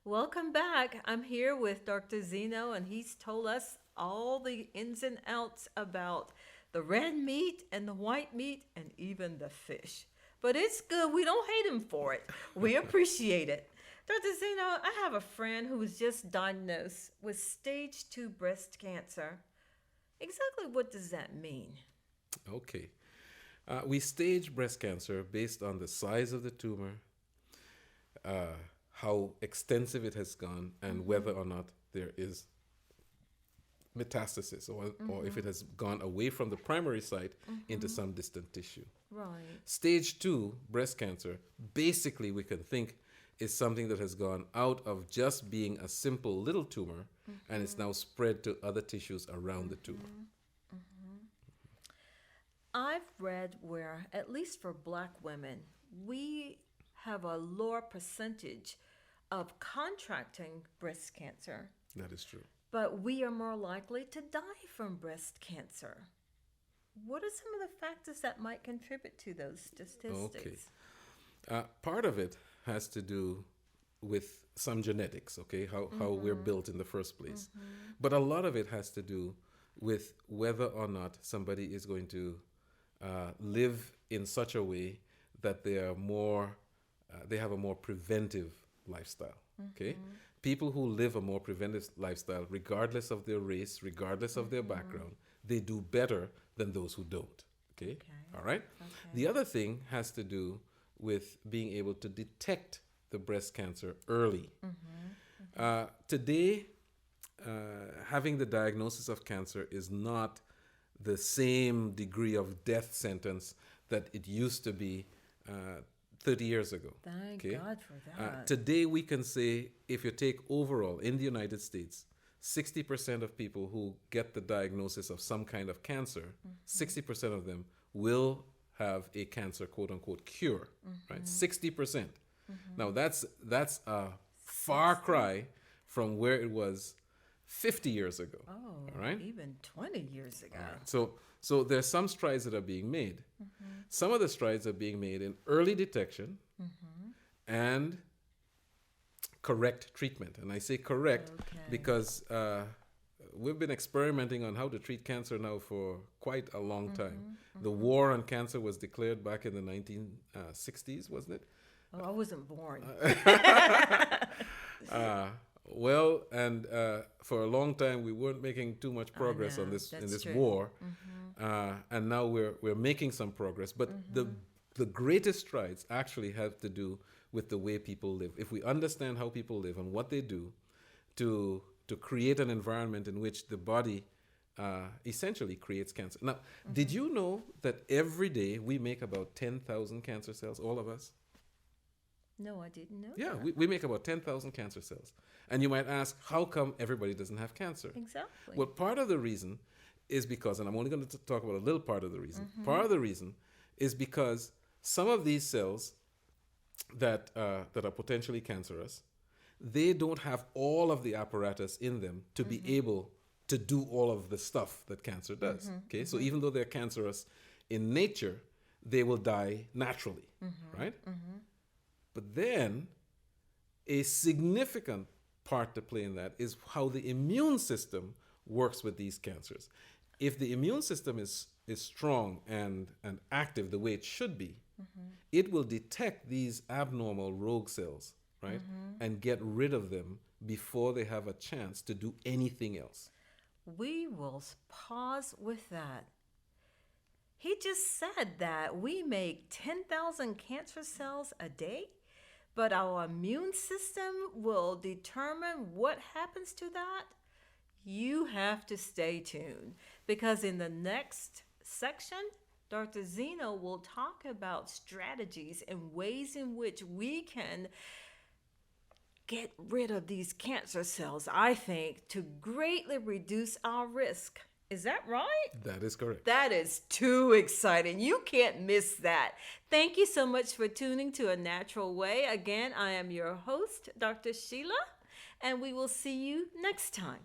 Welcome back. I'm here with Dr. Zeno, and he's told us all the ins and outs about the red meat and the white meat and even the fish. But it's good. We don't hate him for it, we appreciate it. Dr. Zeno, I have a friend who was just diagnosed with stage 2 breast cancer. Exactly what does that mean? Okay. We stage breast cancer based on the size of the tumor, uh, how extensive it has gone, and whether or not there is metastasis or if it has gone away from the primary site into some distant tissue. Right. Stage 2 breast cancer, basically, we can think is something that has gone out of just being a simple little tumor and it's now spread to other tissues around the tumor. I've read where, at least for black women, we have a lower percentage of contracting breast cancer, That is true. but we are more likely to die from breast cancer. What are some of the factors that might contribute to those Okay. statistics? Part of it has to do with some genetics, okay, how we're built in the first place. But a lot of it has to do with whether or not somebody is going to live in such a way that they have a more preventive lifestyle, okay? People who live a more preventive lifestyle, regardless of their race, regardless of their background, they do better than those who don't, okay? Okay. All right? The other thing has to do with being able to detect the breast cancer early. Today, having the diagnosis of cancer is not the same degree of death sentence that it used to be 30 years ago. Thank Okay? God for that. Today, we can say if you take overall in the United States, 60% of people who get the diagnosis of some kind of cancer, 60% of them will have a cancer quote unquote cure, right? 60%. Now that's a far cry from where it was 50 years ago. Oh, All right? even 20 years ago. All right. So there's some strides that are being made. Some of the strides are being made in early detection and correct treatment. And I say correct Okay. because we've been experimenting on how to treat cancer now for quite a long time. The war on cancer was declared back in the 1960s, wasn't it? Oh, I wasn't born. Well, and for a long time we weren't making too much progress know, on this in that's this true. war, and now we're making some progress. But the greatest strides actually have to do with the way people live. If we understand how people live and what they do to create an environment in which the body essentially creates cancer. Now, did you know that every day we make about 10,000 cancer cells, all of us? No, I didn't know Yeah, that. we make about 10,000 cancer cells. And you might ask, how come everybody doesn't have cancer? Exactly. Well, part of the reason is because, and I'm only going to talk about a little part of the reason. Part of the reason is because some of these cells that are potentially cancerous, they don't have all of the apparatus in them to be able to do all of the stuff that cancer does. Okay, so even though they're cancerous in nature, they will die naturally, right? But then a significant part to play in that is how the immune system works with these cancers. If the immune system is strong and active the way it should be, it will detect these abnormal rogue cells, right? And get rid of them before they have a chance to do anything else. We will pause with that. He just said that we make 10,000 cancer cells a day, but our immune system will determine what happens to that. You have to stay tuned because in the next section, Dr. Zeno will talk about strategies and ways in which we can get rid of these cancer cells, I think, to greatly reduce our risk. Is that right? That is correct. That is too exciting. You can't miss that. Thank you so much for tuning to A Natural Way. Again, I am your host, Dr. Sheila, and we will see you next time.